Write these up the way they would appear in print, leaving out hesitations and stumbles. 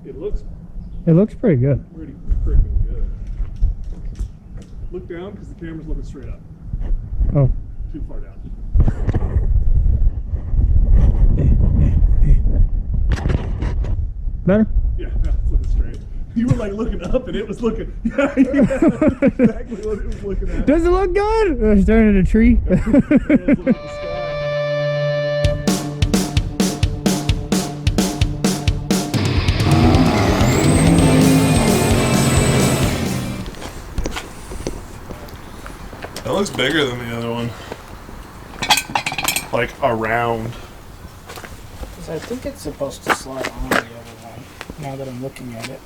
It looks pretty good. Pretty freaking good. Look down because the camera's looking straight up. Oh. Too far down. Better? Yeah, it's looking straight. You were like looking up and it was looking. Yeah, exactly what it was looking at. Does it look good? I was staring at a tree. It was looking at the sky. That looks bigger than the other one. Like around. I think it's supposed to slide on the other one, now that I'm looking at it.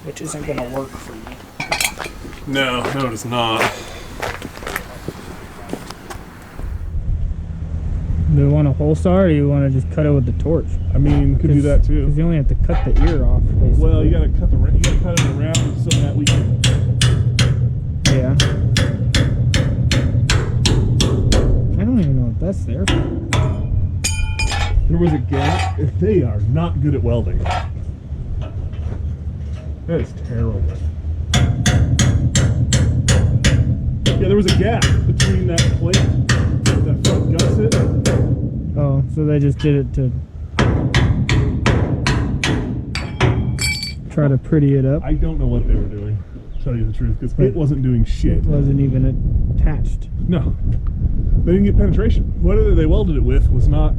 Which isn't going to work for you. No, it is not. Do you want a whole star, or do you want to just cut it with the torch? I mean, could do that too. Because you only have to cut the ear off, basically. Well, you gotta cut it around so that we can. Yeah. I don't even know what that's there for. There was a gap. They are not good at welding. That is terrible. Yeah, there was a gap between that plate, that front gusset. Oh, so they just did it to try to pretty it up. I don't know what they were doing, to tell you the truth, because it wasn't doing shit. It wasn't even attached. No. They didn't get penetration. Whatever they welded it with was not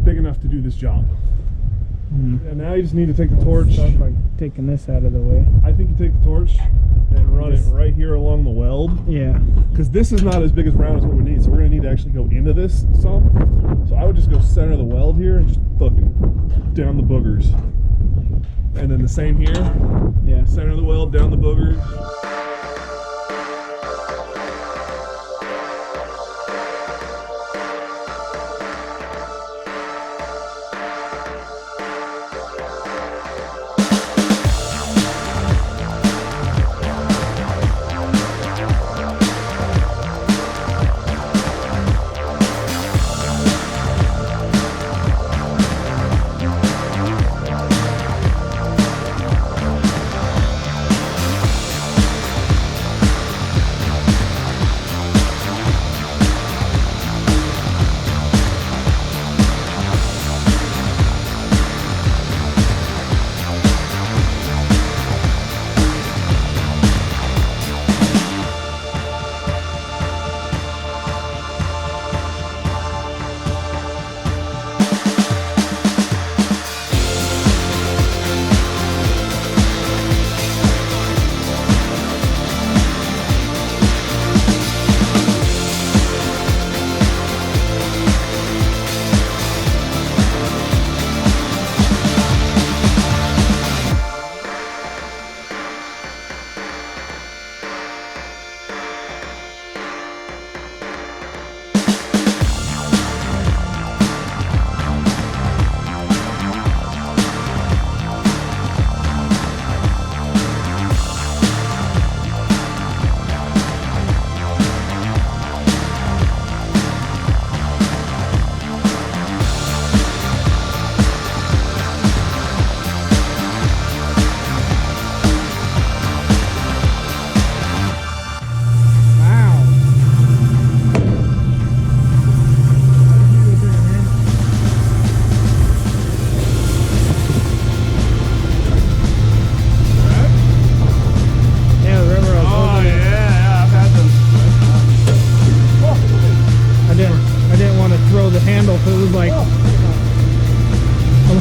big enough to do this job. And now you just need to take the torch. Start by taking this out of the way. I think you take the torch and run it right here along the weld. Yeah. Because this is not as big as round as what we need, so we're going to need to actually go into this some. So I would just go center the weld here and just fucking down the boogers. And then the same here. Yeah. Center the weld, down the boogers.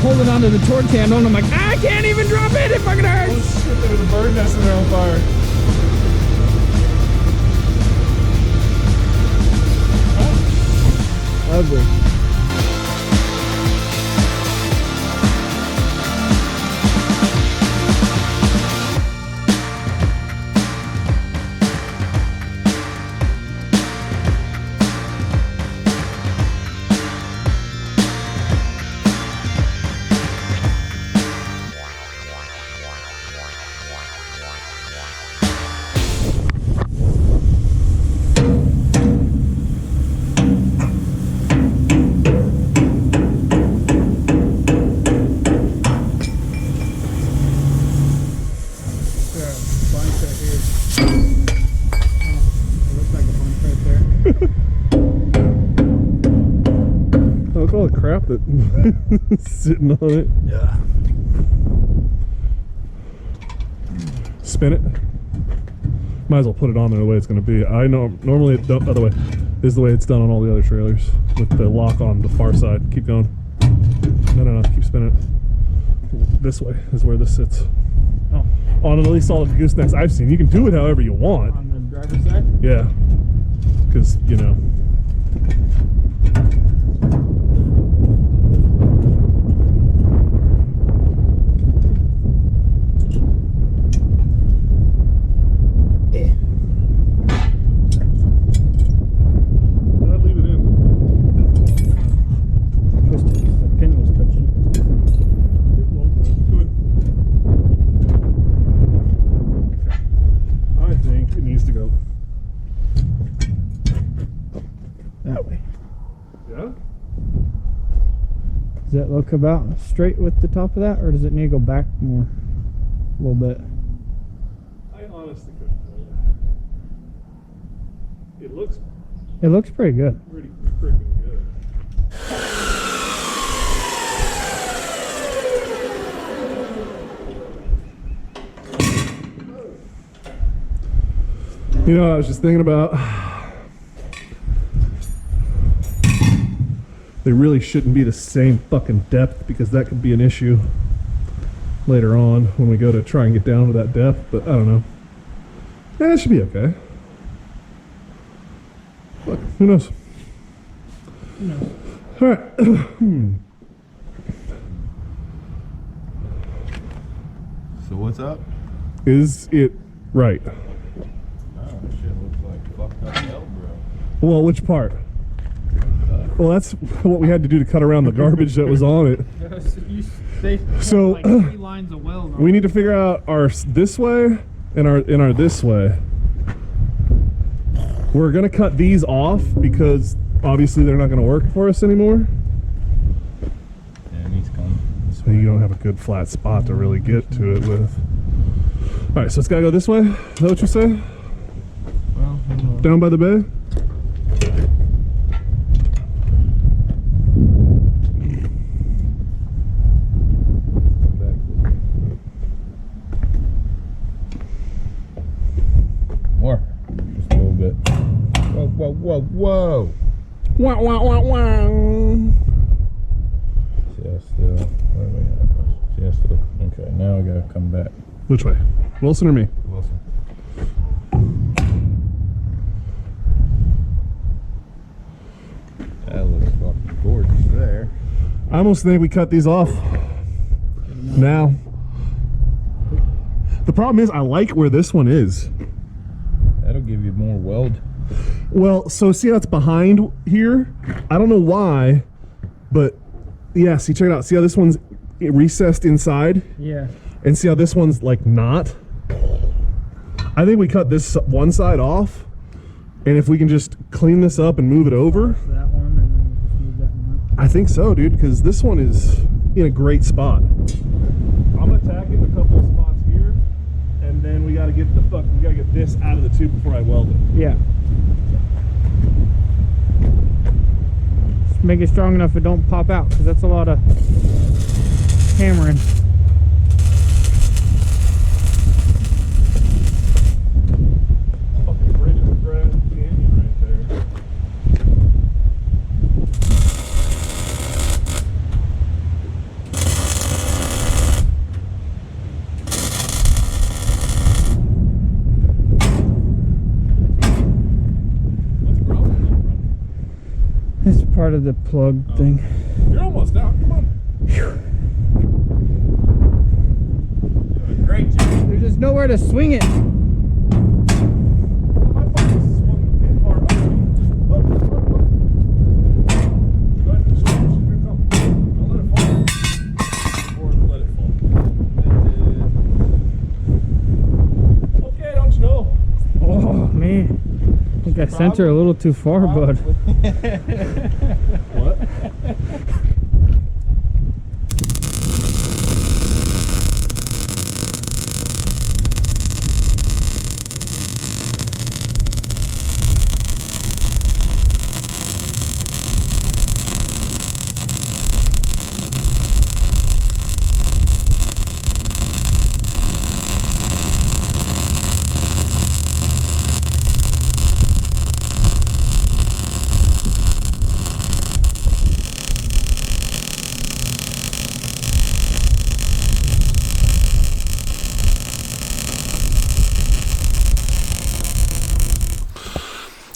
holding onto the torch handle, and I'm like, I can't even drop it, it fucking hurts. Oh shit, there was a bird nest in there on fire. Ugly. Sitting on it. Yeah. Spin it. Might as well put it on there the way it's going to be. I know normally the other way is the way it's done on all the other trailers with the lock on the far side. Keep going. No. Keep spinning it. This way is where this sits. Oh. On at least all the goosenecks I've seen. You can do it however you want. On the driver's side? Yeah. Because, you know. I'd leave it in. Twisted. The pin was touching. I think it needs to go. That way. Yeah? Does that look about straight with the top of that, or does it need to go back more? A little bit. I honestly couldn't tell you. It looks It looks pretty good. pretty freaking good. You know, I was just thinking about, they really shouldn't be the same fucking depth, because that could be an issue later on when we go to try and get down to that depth, but I don't know. Yeah, it should be okay. Look, who knows? All right. So what's up? Is it right? Oh, shit looks like fucked up elbow. Well, which part? Well, that's what we had to do to cut around the garbage that was on it. So, like 3 lines of welds. We need to figure out our this way and our this way. We're gonna cut these off because obviously they're not gonna work for us anymore. Yeah, it needs to come. So you don't have a good flat spot to really get to it with. All right, so it's gotta go this way. Is that what you say? Well, Down by the bay. more. Just a little bit. Whoa, whoa, whoa, whoa. Wow, wow, wow, wow. Just still. Where are we at? Just still. Okay, now we gotta come back. Which way? Wilson or me? Wilson. That looks fucking gorgeous there. I almost think we cut these off now. The problem is I like where this one is. That'll give you more weld. Well, so see how it's behind here? I don't know why, but yeah, see, check it out. See how this one's recessed inside? Yeah. And see how this one's like not? I think we cut this one side off, and if we can just clean this up and move it over. That one, and then just move that one up. I think so, dude, because this one is in a great spot. I'm gonna tack it in a couple of spots here, and then we gotta get this out of the tube before I weld it. Yeah. Just make it strong enough it don't pop out, because that's a lot of hammering. Fucking bridge of the Grand Canyon right there. It's part of the plug thing. You're almost out. Come on. Great job. There's just nowhere to swing it. My fucking swung the pin part up. Look. Go ahead. She's gonna come. Don't let it fall. Or let it fall. Okay, don't you know? Oh, man. I think I sent her a little too far, bud. What?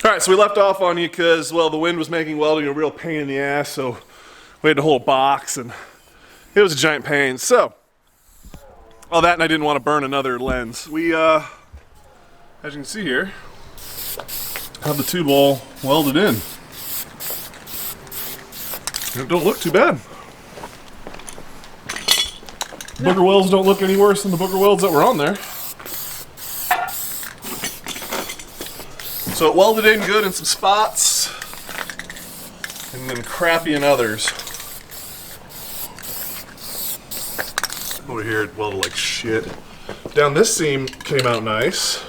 All right, so we left off on you because, well, the wind was making welding a real pain in the ass, so we had to hold a box, and it was a giant pain. So, all that, and I didn't want to burn another lens. We, as you can see here, have the tube all welded in. And it don't look too bad. Booger welds don't look any worse than the booger welds that were on there. So it welded in good in some spots, and then crappy in others. Over here it welded like shit. Down this seam came out nice.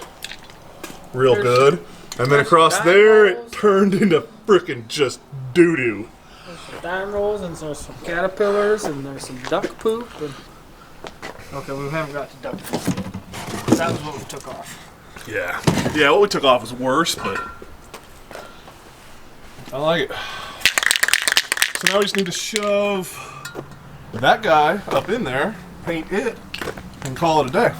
Real good. And then across there it turned into frickin' just doo-doo. There's some dime rolls and there's some caterpillars and there's some duck poop. And... Okay, we haven't got to duck poop yet. That was what we took off. Yeah. Yeah, what we took off was worse, but I like it. So now we just need to shove that guy up in there, paint it, and call it a day. I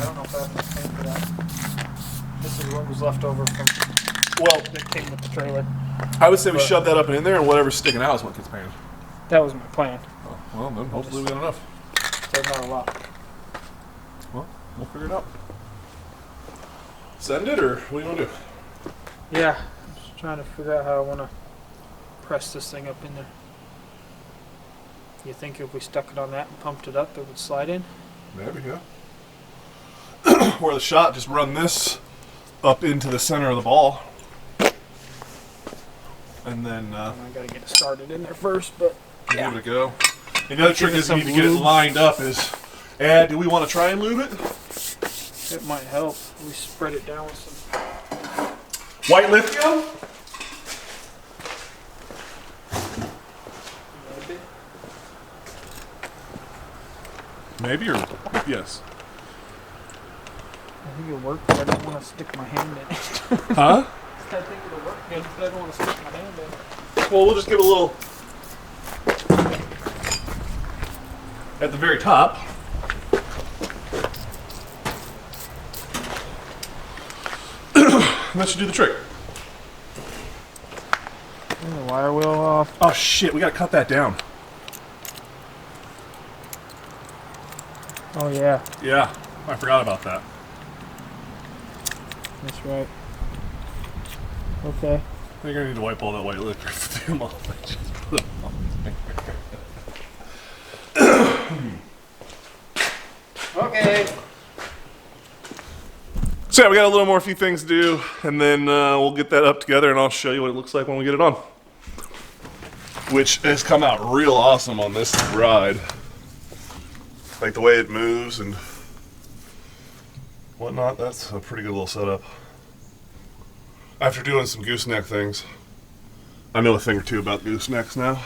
don't know if I have to paint for that. This is what was left over from Well, that came with the trailer. I would say we shove that up in there, and whatever's sticking out is what gets painted. That was my plan. Oh, well, then hopefully we got enough. There's not a lot. Well, we'll figure it out. Send it, or what do you want to do? Yeah, I'm just trying to figure out how I want to press this thing up in there. You think if we stuck it on that and pumped it up, it would slide in? Maybe, yeah. Or the shot, just run this up into the center of the ball. And then I got to get it started in there first, but give it a go. And the other trick is you need to get it lined up is, do we want to try and lube it? it might help. We spread it down with some White lithium? Maybe, or yes. I think it'll work, but I don't want to stick my hand in it. Huh? I think it'll work good, but I don't want to stick my hand in it. Well, we'll just give it a little at the very top. That should do the trick. Turn the wire wheel off. Oh shit, we gotta cut that down. Oh yeah, Yeah, I forgot about that. that's right. Okay. I think I need to wipe all that white liquor film off. Just put it on there. Okay. So yeah, we got a little more few things to do, and then we'll get that up together, and I'll show you what it looks like when we get it on. Which has come out real awesome on this ride. Like the way it moves and whatnot, that's a pretty good little setup. After doing some gooseneck things, I know a thing or two about goosenecks now.